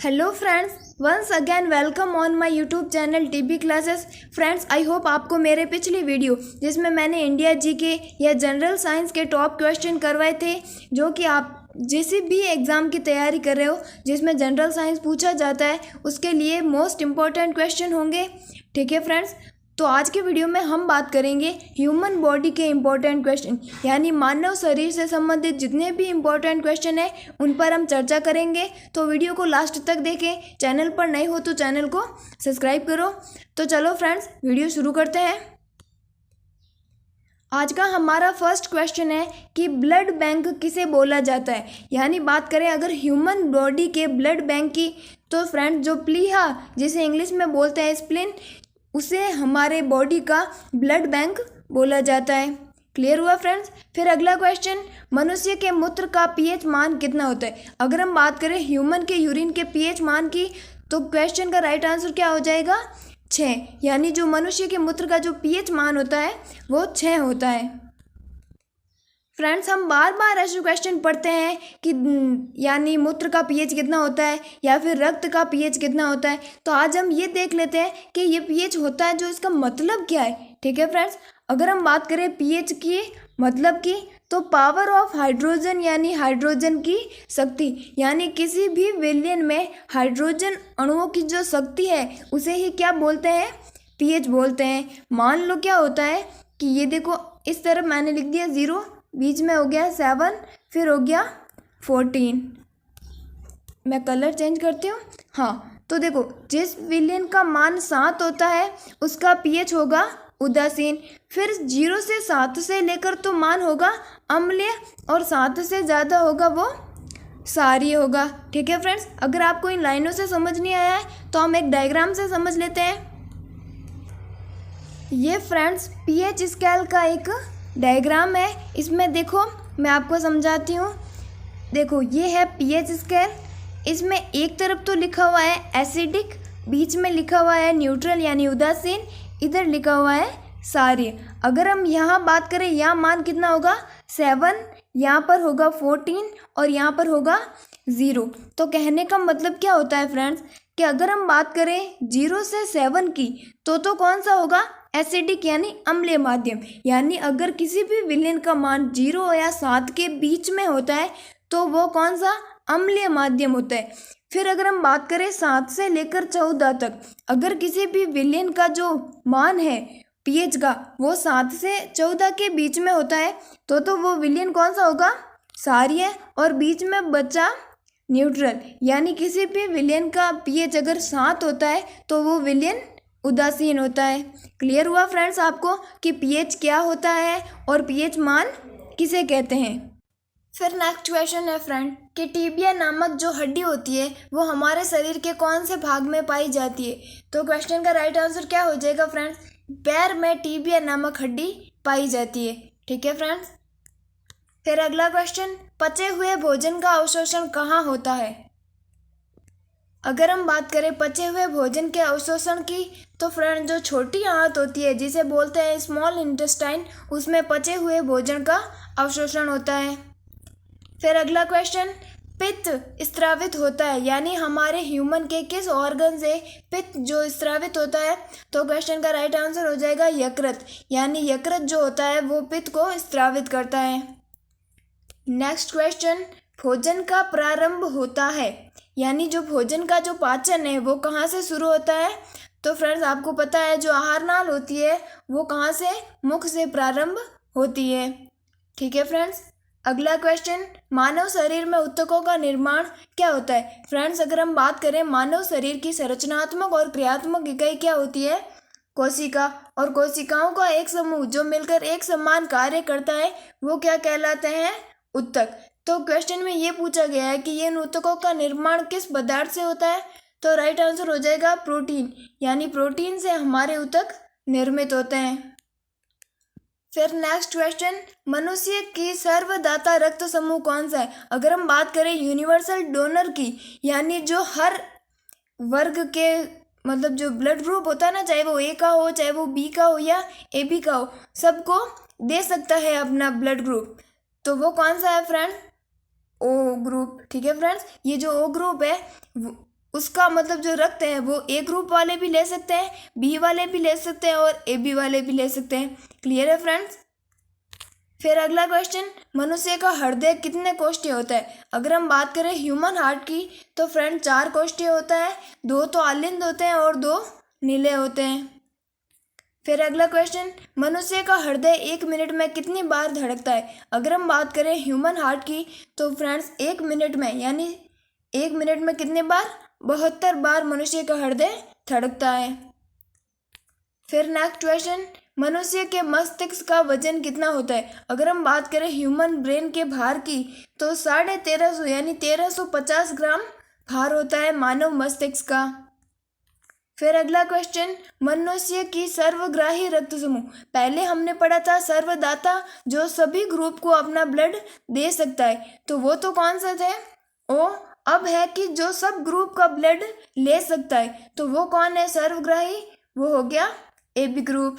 Hello friends, once again welcome on my YouTube channel TB classes. Friends, I hope आपको मेरे पिछली video जिसमें मैंने इंडिया जीके या जनरल साइंस के टॉप क्वेश्चन करवाए थे, जो कि आप जिस भी एग्ज़ाम की तैयारी कर रहे हो जिसमें जनरल साइंस पूछा जाता है उसके लिए मोस्ट इम्पॉर्टेंट क्वेश्चन होंगे। ठीक है फ्रेंड्स, तो आज के वीडियो में हम बात करेंगे ह्यूमन बॉडी के इम्पोर्टेंट क्वेश्चन, यानी मानव शरीर से संबंधित जितने भी इम्पोर्टेंट क्वेश्चन हैं उन पर हम चर्चा करेंगे। तो वीडियो को लास्ट तक देखें। चैनल पर नए हो तो चैनल को सब्सक्राइब करो। तो चलो फ्रेंड्स, वीडियो शुरू करते हैं। आज का हमारा फर्स्ट क्वेश्चन है कि ब्लड बैंक किसे बोला जाता है। यानी बात करें अगर ह्यूमन बॉडी के ब्लड बैंक की, तो फ्रेंड्स जो प्लीहा जिसे इंग्लिश में बोलते हैं स्प्लीन, उसे हमारे बॉडी का ब्लड बैंक बोला जाता है। क्लियर हुआ फ्रेंड्स। फिर अगला क्वेश्चन, मनुष्य के मूत्र का पीएच मान कितना होता है। अगर हम बात करें ह्यूमन के यूरिन के पीएच मान की, तो क्वेश्चन का राइट आंसर क्या हो जाएगा, 6। यानी जो मनुष्य के मूत्र का जो पीएच मान होता है वो 6 होता है। फ्रेंड्स, हम बार बार ऐसे क्वेश्चन पढ़ते हैं कि यानी मूत्र का पीएच कितना होता है या फिर रक्त का पीएच कितना होता है। तो आज हम ये देख लेते हैं कि ये पीएच होता है, जो इसका मतलब क्या है। ठीक है फ्रेंड्स, अगर हम बात करें पीएच की मतलब की, तो पावर ऑफ हाइड्रोजन यानी हाइड्रोजन की शक्ति, यानी किसी भी विलयन में हाइड्रोजन अणुओं की जो शक्ति है उसे ही क्या बोलते हैं, पीएच बोलते हैं। मान लो क्या होता है कि ये देखो, इस तरफ मैंने लिख दिया 0, बीच में हो गया 7, फिर हो गया 14। मैं कलर चेंज करती हूँ। हाँ, तो देखो जिस विलयन का मान 7 होता है उसका पीएच होगा उदासीन। फिर 0 से 7 से लेकर तो मान होगा अम्लीय, और 7 से ज़्यादा होगा वो क्षारीय होगा। ठीक है फ्रेंड्स, अगर आपको इन लाइनों से समझ नहीं आया है तो हम एक डायग्राम से समझ लेते हैं। ये फ्रेंड्स पीएच स्केल का एक डायग्राम है। इसमें देखो मैं आपको समझाती हूँ। देखो ये है पीएच स्केल। इसमें एक तरफ तो लिखा हुआ है एसिडिक, बीच में लिखा हुआ है न्यूट्रल यानी उदासीन, इधर लिखा हुआ है क्षारीय। अगर हम यहाँ बात करें, यहाँ मान कितना होगा 7, यहाँ पर होगा 14 और यहाँ पर होगा 0। तो कहने का मतलब क्या होता है फ्रेंड्स कि अगर हम बात करें 0 से 7 की, तो कौन सा होगा, एसिडिक यानी अम्लीय माध्यम। यानी अगर किसी भी विलयन का मान 0 या 7 के बीच में होता है तो वो कौन सा, अम्लीय माध्यम होता है। फिर अगर हम बात करें 7 से लेकर 14 तक, अगर किसी भी विलयन का जो मान है पीएच का वो 7 से 14 के बीच में होता है तो वो विलयन कौन सा होगा, क्षारीय, और बीच में बचा न्यूट्रल। यानी किसी भी विलयन का पीएच अगर 7 होता है तो वो विलयन उदासीन होता है। क्लियर हुआ फ्रेंड्स आपको कि पीएच क्या होता है और पीएच मान किसे कहते हैं। फिर नेक्स्ट क्वेश्चन है फ्रेंड कि टिबिया नामक जो हड्डी होती है वो हमारे शरीर के कौन से भाग में पाई जाती है। तो क्वेश्चन का राइट आंसर क्या हो जाएगा फ्रेंड्स, पैर में टिबिया नामक हड्डी पाई जाती है। ठीक है फ्रेंड्स। फिर अगला क्वेश्चन, पचे हुए भोजन का अवशोषण कहाँ होता है। अगर हम बात करें पचे हुए भोजन के अवशोषण की, तो फ्रेंड जो छोटी आंत होती है जिसे बोलते हैं स्मॉल इंटेस्टाइन, उसमें पचे हुए भोजन का अवशोषण होता है। फिर अगला क्वेश्चन, पित्त स्रावित होता है, यानी हमारे ह्यूमन के किस ऑर्गन से पित्त जो स्रावित होता है। तो क्वेश्चन का राइट आंसर हो जाएगा यकृत, यानी यकृत जो होता है वो पित्त को स्रावित करता है। नेक्स्ट क्वेश्चन, भोजन का प्रारंभ होता है, यानी जो भोजन का जो पाचन है वो कहाँ से शुरू होता है। तो फ्रेंड्स आपको पता है जो आहार नाल होती है वो कहाँ से, मुख से प्रारंभ होती है। ठीक है फ्रेंड्स। अगला क्वेश्चन, मानव शरीर में ऊतकों का निर्माण क्या होता है। फ्रेंड्स अगर हम बात करें मानव शरीर की संरचनात्मक और क्रियात्मक इकाई क्या होती है, कोशिका, और कोशिकाओं का एक समूह जो मिलकर एक समान कार्य करता है वो क्या कहलाते हैं, ऊतक। तो क्वेश्चन में ये पूछा गया है कि ये ऊतकों का निर्माण किस पदार्थ से होता है। तो राइट आंसर हो जाएगा प्रोटीन, यानी प्रोटीन से हमारे ऊतक निर्मित होते हैं। फिर नेक्स्ट क्वेश्चन, मनुष्य की सर्वदाता रक्त समूह कौन सा है। अगर हम बात करें यूनिवर्सल डोनर की, यानी जो हर वर्ग के मतलब जो ब्लड ग्रुप होता है ना, चाहे वो ए का हो, चाहे वो बी का हो या ए बी का हो, सबको दे सकता है अपना ब्लड ग्रुप। तो वो कौन सा है फ्रेंड, ओ ग्रुप। ठीक है फ्रेंड्स, ये जो ओ ग्रुप है उसका मतलब जो रक्त है वो ए ग्रुप वाले भी ले सकते हैं, बी वाले भी ले सकते हैं और ए बी वाले भी ले सकते हैं। क्लियर है फ्रेंड्स। फिर अगला क्वेश्चन, मनुष्य का हृदय कितने कोष्ठीय होता है? अगर हम बात करें ह्यूमन हार्ट की तो फ्रेंड 4 कोष्ठीय होता है, 2 तो आलिंद होते हैं और 2 नीले होते हैं। फिर अगला क्वेश्चन, मनुष्य का हृदय 1 मिनट में कितनी बार धड़कता है? अगर हम बात करें ह्यूमन हार्ट की तो फ्रेंड्स 1 मिनट में यानी 1 मिनट में कितने बार? 72 बार मनुष्य का हृदय धड़कता है। फिर नेक्स्ट क्वेश्चन, मनुष्य के मस्तिष्क का वजन कितना होता है? अगर हम बात करें ह्यूमन ब्रेन के भार की तो 1350 यानी 1350 ग्राम भार होता है मानव मस्तिष्क का। फिर अगला क्वेश्चन, मनुष्य की सर्वग्राही रक्त समूह, पहले हमने पढ़ा था सर्वदाता जो सभी ग्रुप को अपना ब्लड दे सकता है, तो वो तो कौन सा थे? ओ, अब है कि जो सब ग्रुप का ब्लड ले सकता है, तो वो कौन है सर्वग्राही? वो हो गया ए बी ग्रुप।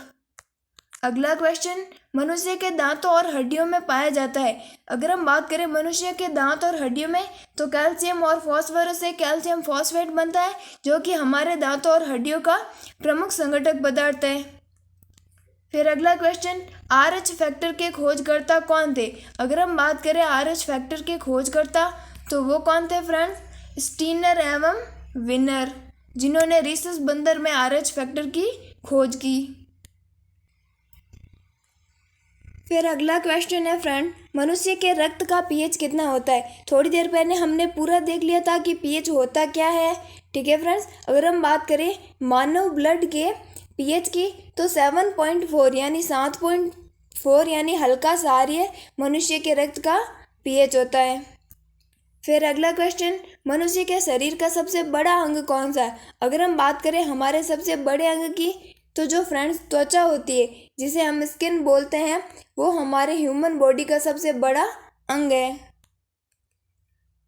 अगला क्वेश्चन, मनुष्य के दांतों और हड्डियों में पाया जाता है। अगर हम बात करें मनुष्य के दांत और हड्डियों में तो कैल्शियम और फॉस्फोरस से कैल्शियम फॉस्फेट बनता है जो कि हमारे दांतों और हड्डियों का प्रमुख संगठक पदार्थ है। फिर अगला क्वेश्चन, RH फैक्टर के खोजकर्ता कौन थे? अगर हम बात करें RH फैक्टर के खोजकर्ता तो वो कौन थे फ्रेंड्स? स्टीनर एवं विनर, जिन्होंने रीसस बंदर में RH फैक्टर की खोज की। फिर अगला क्वेश्चन है फ्रेंड, मनुष्य के रक्त का पीएच कितना होता है? थोड़ी देर पहले हमने पूरा देख लिया था कि पीएच होता क्या है। ठीक है फ्रेंड्स, अगर हम बात करें मानव ब्लड के पीएच की तो 7.4 यानी 7.4 यानी हल्का क्षारीय मनुष्य के रक्त का पीएच होता है। फिर अगला क्वेश्चन, मनुष्य के शरीर का सबसे बड़ा अंग कौन सा है? अगर हम बात करें हमारे सबसे बड़े अंग की तो जो फ्रेंड्स त्वचा होती है जिसे हम स्किन बोलते हैं वो हमारे ह्यूमन बॉडी का सबसे बड़ा अंग है।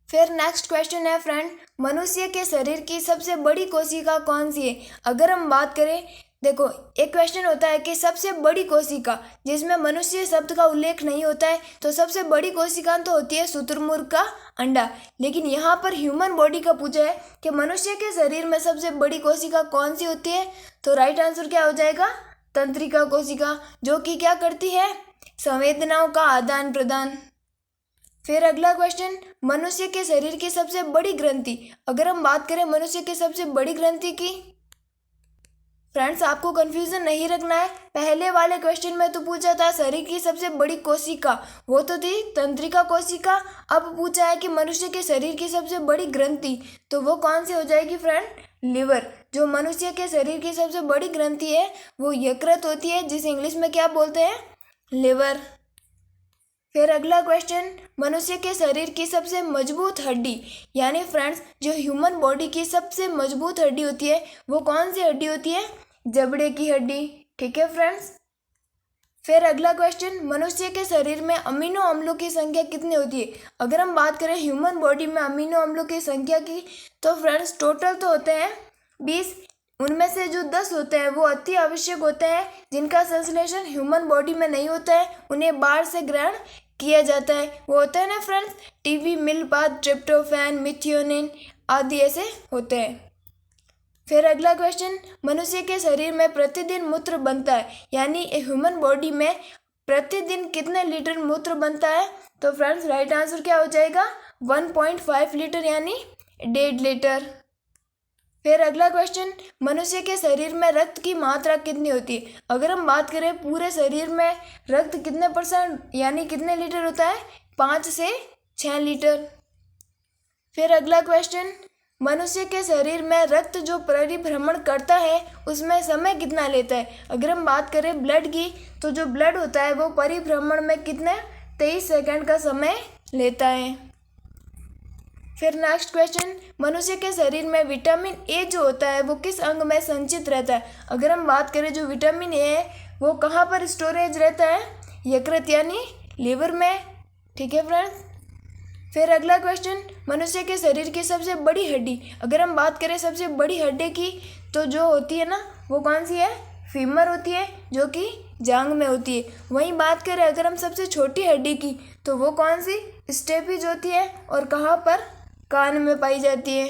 फिर नेक्स्ट क्वेश्चन है फ्रेंड, मनुष्य के शरीर की सबसे बड़ी कोशिका कौन सी है? अगर हम बात करें, देखो एक क्वेश्चन होता है कि सबसे बड़ी कोशिका जिसमें मनुष्य शब्द का उल्लेख नहीं होता है, तो सबसे बड़ी कोशिका तो होती है शुतुरमुर्ग का अंडा। लेकिन यहाँ पर ह्यूमन बॉडी का पूछा है कि मनुष्य के शरीर में सबसे बड़ी कोशिका कौन सी होती है, तो राइट आंसर क्या हो जाएगा? तंत्रिका कोशिका, जो कि क्या करती है? संवेदनाओं का आदान प्रदान। फिर अगला क्वेश्चन, मनुष्य के शरीर की सबसे बड़ी ग्रंथि, अगर हम बात करें मनुष्य की सबसे बड़ी ग्रंथि की, फ्रेंड्स आपको कंफ्यूजन नहीं रखना है, पहले वाले क्वेश्चन में तो पूछा था शरीर की सबसे बड़ी कोशिका, वो तो थी तंत्रिका कोशिका। अब पूछा है कि मनुष्य के शरीर की सबसे बड़ी ग्रंथि, तो वो कौन सी हो जाएगी फ्रेंड? लिवर। जो मनुष्य के शरीर की सबसे बड़ी ग्रंथि है वो यकृत होती है, जिसे इंग्लिश में क्या बोलते हैं? लिवर। फिर अगला क्वेश्चन, मनुष्य के शरीर की सबसे मजबूत हड्डी, यानी फ्रेंड्स जो ह्यूमन बॉडी की सबसे मजबूत हड्डी होती है वो कौन सी हड्डी होती है? जबड़े की हड्डी। ठीक है फ्रेंड्स। फिर अगला क्वेश्चन, मनुष्य के शरीर में अमीनो अम्लों की संख्या कितनी होती है? अगर हम बात करें ह्यूमन बॉडी में अमीनो अम्लों की संख्या की तो फ्रेंड्स टोटल तो होते हैं 20, उनमें से जो 10 होते हैं वो अति आवश्यक होते हैं जिनका संश्लेषण ह्यूमन बॉडी में नहीं होता है, उन्हें बाहर से ग्रहण किया जाता है। वो होता है ना फ्रेंड्स, टीबी, मिल्कपाथ, ट्रिप्टोफैन, मिथियोनिन आदि ऐसे होते हैं। फिर अगला क्वेश्चन, मनुष्य के शरीर में प्रतिदिन मूत्र बनता है, यानी ह्यूमन बॉडी में प्रतिदिन कितने लीटर मूत्र बनता है? तो फ्रेंड्स राइट आंसर क्या हो जाएगा? 1.5 लीटर यानी 1.5 लीटर। फिर अगला क्वेश्चन, मनुष्य के शरीर में रक्त की मात्रा कितनी होती है? अगर हम बात करें पूरे शरीर में रक्त कितने % यानी कितने लीटर होता है? 5 से 6 लीटर। फिर अगला क्वेश्चन, मनुष्य के शरीर में रक्त जो परिभ्रमण करता है उसमें समय कितना लेता है? अगर हम बात करें ब्लड की तो जो ब्लड होता है वो परिभ्रमण में कितने 23 सेकंड का समय लेता है। फिर नेक्स्ट क्वेश्चन, मनुष्य के शरीर में विटामिन ए जो होता है वो किस अंग में संचित रहता है? अगर हम बात करें जो विटामिन ए है वो कहाँ पर स्टोरेज रहता है? यकृत यानी लिवर में। ठीक है फ्रेंड्स। फिर अगला क्वेश्चन, मनुष्य के शरीर की सबसे बड़ी हड्डी, अगर हम बात करें सबसे बड़ी हड्डी की तो जो होती है ना वो कौन सी है? फीमर होती है, जो कि जांघ में होती है। वहीं बात करें अगर हम सबसे छोटी हड्डी की तो वो कौन सी? स्टेपिज होती है और कहाँ पर? कान में पाई जाती है।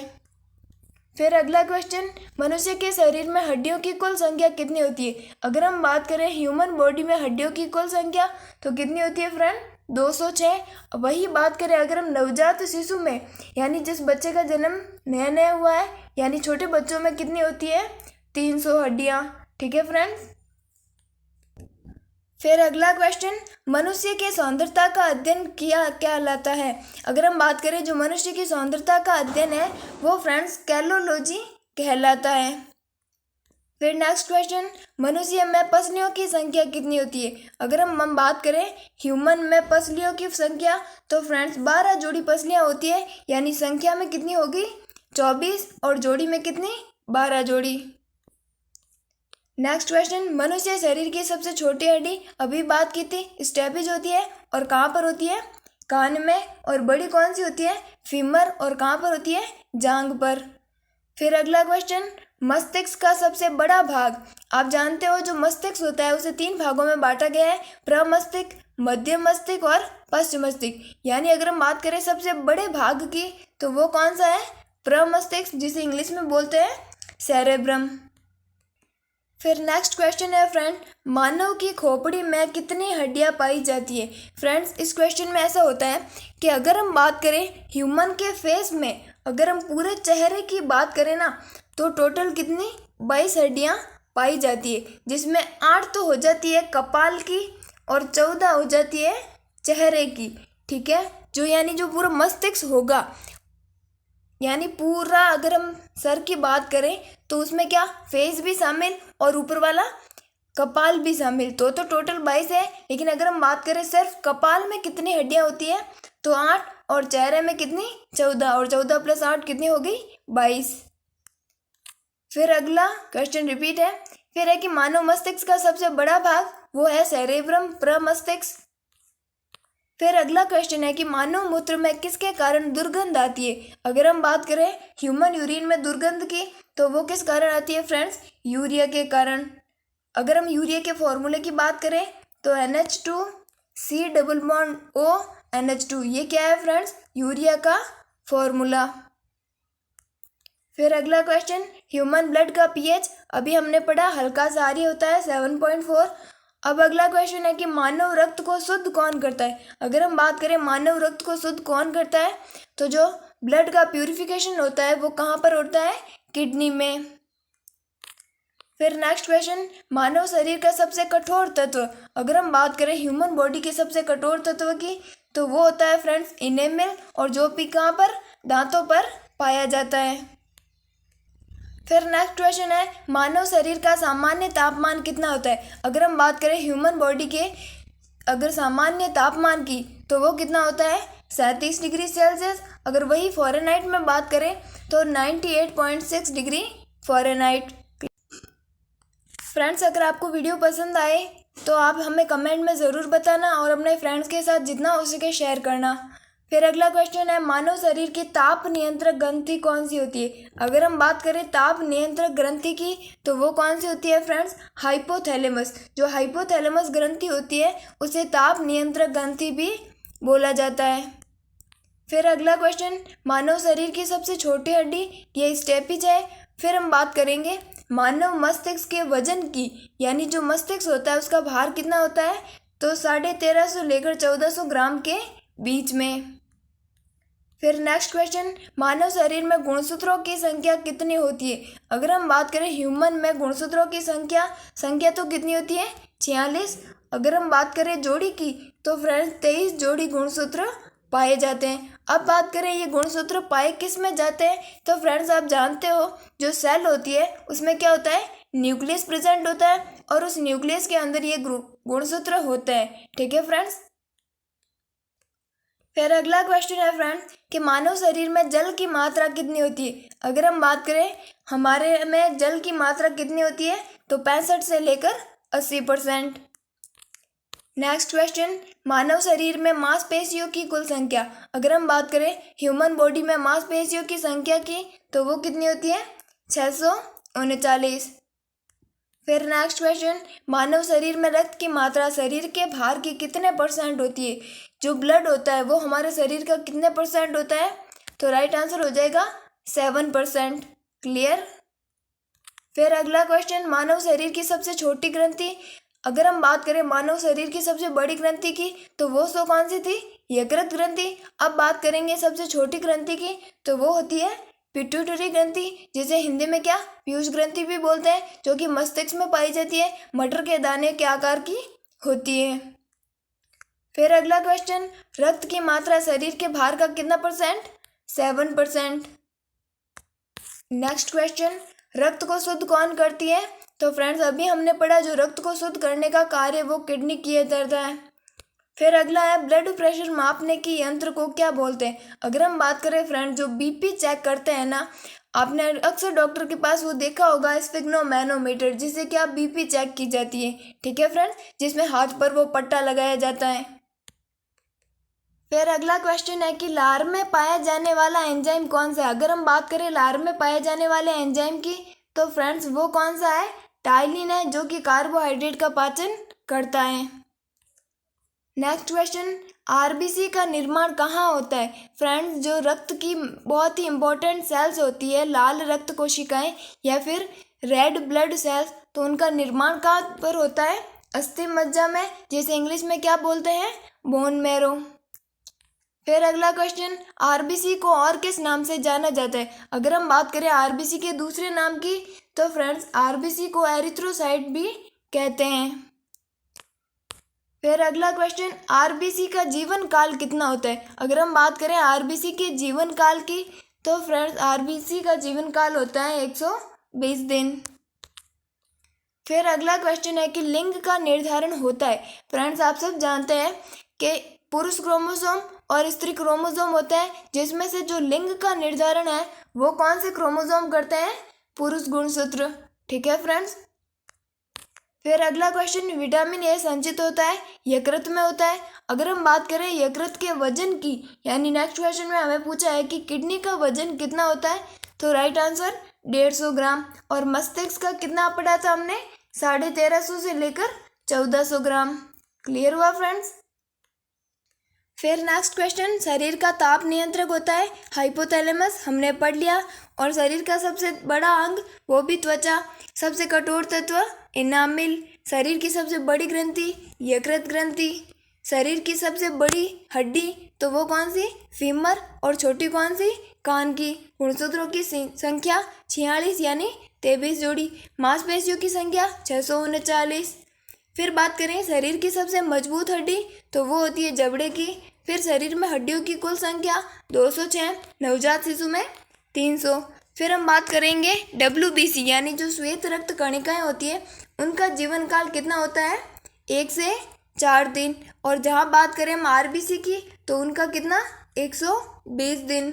फिर अगला क्वेश्चन, मनुष्य के शरीर में हड्डियों की कुल संख्या कितनी होती है? अगर हम बात करें ह्यूमन बॉडी में हड्डियों की कुल संख्या तो कितनी होती है फ्रेंड? 206। वही बात करें अगर हम नवजात शिशु में, यानी जिस बच्चे का जन्म नया नया हुआ है, यानी छोटे बच्चों में कितनी होती है? 300 हड्डियाँ। ठीक है फ्रेंड्स। फिर अगला क्वेश्चन, मनुष्य के सौंदर्यता का अध्ययन किया कहलाता है? अगर हम बात करें जो मनुष्य की सौंदर्यता का अध्ययन है वो फ्रेंड्स कैलोलॉजी कहलाता है। फिर नेक्स्ट क्वेश्चन, मनुष्य में पसलियों की संख्या कितनी होती है? अगर हम बात करें ह्यूमन में पसलियों की संख्या तो फ्रेंड्स 12 जोड़ी पसलियाँ होती है, यानी संख्या में कितनी होगी? 24, और जोड़ी में कितनी? 12 जोड़ी। नेक्स्ट क्वेश्चन, मनुष्य शरीर की सबसे छोटी हड्डी अभी बात की थी स्टेपिज होती है, और कहाँ पर होती है? कान में। और बड़ी कौन सी होती है? फीमर। और कहाँ पर होती है? जांघ पर। फिर अगला क्वेश्चन, मस्तिष्क का सबसे बड़ा भाग? आप जानते हो जो मस्तिष्क होता है उसे 3 भागों में बांटा गया है, प्रमस्तिष्क, मध्य मस्तिष्क और पश्चिम मस्तिष्क। यानी अगर हम बात करें सबसे बड़े भाग की तो वो कौन सा है? प्रमस्तिष्क, जिसे इंग्लिश में बोलते हैं सेरेब्रम। फिर नेक्स्ट क्वेश्चन है फ्रेंड, मानव की खोपड़ी में कितनी हड्डियां पाई जाती है? फ्रेंड्स इस क्वेश्चन में ऐसा होता है कि अगर हम बात करें ह्यूमन के फेस में, अगर हम पूरे चेहरे की बात करें ना तो टोटल कितनी? 22 हड्डियां पाई जाती है, जिसमें 8 तो हो जाती है कपाल की और 14 हो जाती है चेहरे की। ठीक है, जो यानी जो पूरा मस्तिष्क होगा, यानी पूरा अगर हम सर की बात करें तो उसमें क्या? फेस भी शामिल और ऊपर वाला कपाल भी शामिल, तो टोटल 22 है। लेकिन अगर हम बात करें सिर्फ कपाल में कितनी हड्डियां होती है तो 8, और चेहरे में कितनी? 14, और 14 + 8 कितनी हो गई? 22। फिर अगला क्वेश्चन रिपीट है, फिर है कि मानव मस्तिष्क का सबसे बड़ा भाग वो है सेरेब्रम, प्रमस्तिष्क। फिर अगला क्वेश्चन है कि मानव मूत्र में किसके कारण दुर्गंध आती है? अगर हम बात करें ह्यूमन यूरिन में दुर्गंध की तो वो किस कारण आती है फ्रेंड्स? यूरिया के कारण। अगर हम यूरिया के फॉर्मूले की बात करें तो NH2CONO, ये क्या है फ्रेंड्स? यूरिया का फॉर्मूला। फिर अगला क्वेश्चन, ह्यूमन ब्लड का पीएच अभी हमने पढ़ा हल्का सारी होता है 7.4। अब अगला क्वेश्चन है कि मानव रक्त को शुद्ध कौन करता है? अगर हम बात करें मानव रक्त को शुद्ध कौन करता है तो जो ब्लड का प्यूरिफिकेशन होता है वो कहाँ पर होता है? किडनी में। फिर नेक्स्ट क्वेश्चन, मानव शरीर का सबसे कठोर तत्व? अगर हम बात करें ह्यूमन बॉडी के सबसे कठोर तत्व की तो वो होता है फ्रेंड्स इनेमल, और जो भी कहाँ पर? दांतों पर पाया जाता है। फिर नेक्स्ट क्वेश्चन है, मानव शरीर का सामान्य तापमान कितना होता है? अगर हम बात करें ह्यूमन बॉडी के अगर सामान्य तापमान की तो वो कितना होता है? 37 डिग्री सेल्सियस। अगर वही फ़ारेनहाइट में बात करें तो 98.6 डिग्री फ़ारेनहाइट। फ्रेंड्स अगर आपको वीडियो पसंद आए तो आप हमें कमेंट में ज़रूर बताना और अपने फ्रेंड्स के साथ जितना हो सके शेयर करना। फिर अगला क्वेश्चन है, मानव शरीर की ताप नियंत्रक ग्रंथि कौन सी होती है? अगर हम बात करें ताप नियंत्रक ग्रंथि की तो वो कौन सी होती है फ्रेंड्स? हाइपोथैलेमस। जो हाइपोथैलेमस ग्रंथि होती है उसे ताप नियंत्रक ग्रंथि भी बोला जाता है। फिर अगला क्वेश्चन, मानव शरीर की सबसे छोटी हड्डी ये स्टेपिज है। फिर हम बात करेंगे मानव मस्तिष्क के वजन की, यानी जो मस्तिष्क होता है उसका भार कितना होता है? तो 1350 लेकर 1400 ग्राम के बीच में। फिर नेक्स्ट क्वेश्चन, मानव शरीर में गुणसूत्रों की संख्या कितनी होती है? अगर हम बात करें ह्यूमन में गुणसूत्रों की संख्या तो कितनी होती है? 46। अगर हम बात करें जोड़ी की तो फ्रेंड्स 23 जोड़ी गुणसूत्र पाए जाते हैं। अब बात करें ये गुणसूत्र पाए किस में जाते हैं तो फ्रेंड्स आप जानते हो जो सेल होती है उसमें क्या होता है? न्यूक्लियस प्रेजेंट होता है, और उस न्यूक्लियस के अंदर ये गुणसूत्र होते हैं। ठीक है फ्रेंड्स। फिर अगला क्वेश्चन है फ्रेंड्स कि मानव शरीर में जल की मात्रा कितनी होती है? अगर हम बात करें हमारे में जल की मात्रा कितनी होती है तो 65 से लेकर 80%। नेक्स्ट क्वेश्चन, मानव शरीर में मांसपेशियों की कुल संख्या? अगर हम बात करें ह्यूमन बॉडी में मांसपेशियों की संख्या की तो वो कितनी होती है? 639। फिर नेक्स्ट क्वेश्चन, मानव शरीर में रक्त की मात्रा शरीर के भार की कितने % होती है? जो ब्लड होता है वो हमारे शरीर का कितने % होता है? तो राइट आंसर हो जाएगा 7%। क्लियर। फिर अगला क्वेश्चन, मानव शरीर की सबसे छोटी ग्रंथि। अगर हम बात करें मानव शरीर की सबसे बड़ी ग्रंथि की तो वो सो कौन सी थी, यकृत ग्रंथि। अब बात करेंगे सबसे छोटी ग्रंथि की तो वो होती है पिट्यूटरी ग्रंथि, जिसे हिंदी में क्या पीयूष ग्रंथि भी बोलते हैं, जो कि मस्तिष्क में पाई जाती है, मटर के दाने के आकार की होती है। फिर अगला क्वेश्चन, रक्त की मात्रा शरीर के भार का कितना परसेंट, 7%। नेक्स्ट क्वेश्चन, रक्त को शुद्ध कौन करती है। तो फ्रेंड्स अभी हमने पढ़ा जो रक्त को शुद्ध करने का कार्य वो किडनी किया जाता है। फिर अगला है, ब्लड प्रेशर मापने की यंत्र को क्या बोलते हैं। अगर हम बात करें फ्रेंड्स जो बीपी चेक करते हैं ना, आपने अक्सर डॉक्टर के पास वो देखा होगा स्फिग्नोमैनोमीटर, जिससे कि आप बीपी चेक की जाती है, ठीक है फ्रेंड्स, जिसमें हाथ पर वो पट्टा लगाया जाता है। फिर अगला क्वेश्चन है कि लार में पाया जाने वाला एंजाइम कौन सा है। अगर हम बात करें लार में पाए जाने वाले एंजाइम की तो फ्रेंड्स वो कौन सा है, टाइलिन है, जो कि कार्बोहाइड्रेट का पाचन करता है। नेक्स्ट क्वेश्चन, आरबीसी का निर्माण कहाँ होता है। फ्रेंड्स जो रक्त की बहुत ही इंपॉर्टेंट सेल्स होती है, लाल रक्त कोशिकाएं या फिर रेड ब्लड सेल्स, तो उनका निर्माण कहाँ पर होता है, अस्थि मज्जा में, जिसे इंग्लिश में क्या बोलते हैं, बोन मैरो। फिर अगला क्वेश्चन, आरबीसी को और किस नाम से जाना जाता है। अगर हम बात करें आरबीसी के दूसरे नाम की तो फ्रेंड्स आरबीसी को एरिथ्रोसाइट भी कहते हैं। फिर अगला क्वेश्चन, आरबीसी का जीवन काल कितना होता है। अगर हम बात करें आरबीसी के जीवन काल की तो फ्रेंड्स आरबीसी का जीवन काल होता है 120 दिन। फिर अगला क्वेश्चन है कि लिंग का निर्धारण होता है। फ्रेंड्स आप सब जानते हैं कि पुरुष क्रोमोसोम और स्त्री क्रोमोसोम होता है, जिसमें से जो लिंग का निर्धारण है वो कौन से क्रोमोसोम करते हैं, पुरुष गुणसूत्र, ठीक है फ्रेंड्स। फिर अगला क्वेश्चन, विटामिन ए संचित होता है यकृत में होता है। अगर हम बात करें यकृत के वजन की, यानी नेक्स्ट क्वेश्चन में हमें पूछा है कि किडनी का वजन कितना होता है, तो राइट आंसर 150 ग्राम। और मस्तिष्क का कितना पढ़ा था हमने, 1350 से लेकर 1400 ग्राम। क्लियर हुआ फ्रेंड्स। फिर नेक्स्ट क्वेश्चन, शरीर का ताप नियंत्रक होता है हाइपोथैलेमस, हमने पढ़ लिया। और शरीर का सबसे बड़ा अंग वो भी त्वचा, सबसे कठोर तत्व इनामिल, शरीर की सबसे बड़ी ग्रंथि यकृत ग्रंथि, शरीर की सबसे बड़ी हड्डी तो वो कौन सी, फीमर, और छोटी कौन सी, कान की। गुणसूत्रों की संख्या 46 यानी 23 जोड़ी, मांसपेशियों की संख्या 639। फिर बात करें शरीर की सबसे मजबूत हड्डी तो वो होती है जबड़े की। फिर शरीर में हड्डियों की कुल संख्या 206, नवजात शिशु में 300। फिर हम बात करेंगे WBC यानी जो श्वेत रक्त कणिकाएं होती है उनका जीवन काल कितना होता है, 1 से 4 दिन। और जहाँ बात करें हम RBC की तो उनका कितना, 120 दिन।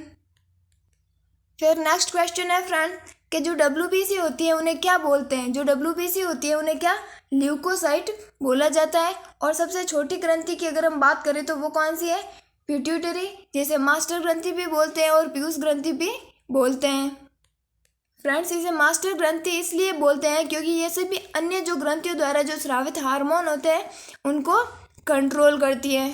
फिर नेक्स्ट क्वेश्चन है फ्रेंड कि जो WBC होती है उन्हें क्या बोलते हैं। जो WBC होती है उन्हें क्या, ल्यूकोसाइट बोला जाता है। और सबसे छोटी ग्रंथि की अगर हम बात करें तो वो कौन सी है, पिट्यूटरी, जिसे मास्टर ग्रंथि भी बोलते हैं और पीयूष ग्रंथि भी बोलते हैं। फ्रेंड्स इसे मास्टर ग्रंथि इसलिए बोलते हैं क्योंकि ये सभी अन्य जो ग्रंथियों द्वारा जो स्रावित हार्मोन होते हैं उनको कंट्रोल करती है।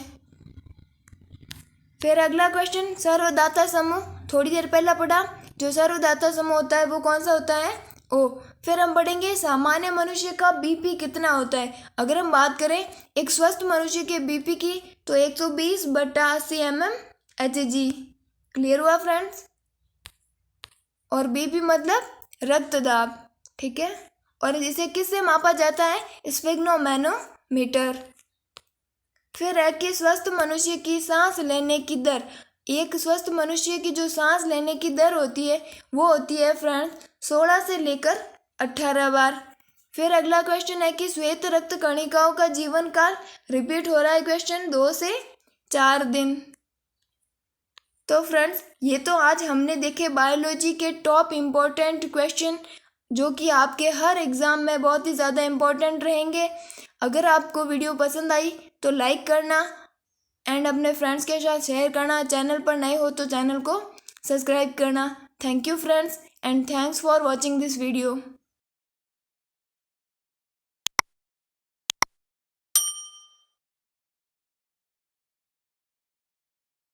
फिर अगला क्वेश्चन, सर्वदाता समूह, थोड़ी देर पहला पढ़ा, जो सर्वदाता समूह होता है वो कौन सा होता है, ओ। फिर हम पढ़ेंगे सामान्य मनुष्य का बीपी कितना होता है। अगर हम बात करें एक स्वस्थ मनुष्य के बीपी की तो 120/80 mmHg। क्लियर हुआ फ्रेंड्स। और बीपी मतलब रक्तदाब, ठीक है। और इसे किससे मापा जाता है, स्फिग्नोमैनोमीटर। फिर है कि स्वस्थ मनुष्य की सांस लेने की दर, एक स्वस्थ मनुष्य की जो सांस लेने की दर होती है वो होती है फ्रेंड्स 16 से लेकर 18 बार। फिर अगला क्वेश्चन है कि श्वेत रक्त कणिकाओं का जीवन काल, रिपीट हो रहा है क्वेश्चन, 2 से 4 दिन। तो फ्रेंड्स ये तो आज हमने देखे बायोलॉजी के टॉप इम्पोर्टेंट क्वेश्चन, जो कि आपके हर एग्ज़ाम में बहुत ही ज़्यादा इम्पोर्टेंट रहेंगे। अगर आपको वीडियो पसंद आई तो लाइक करना एंड अपने फ्रेंड्स के साथ शेयर करना। चैनल पर नए हो तो चैनल को सब्सक्राइब करना। Thank you friends and thanks for watching this video.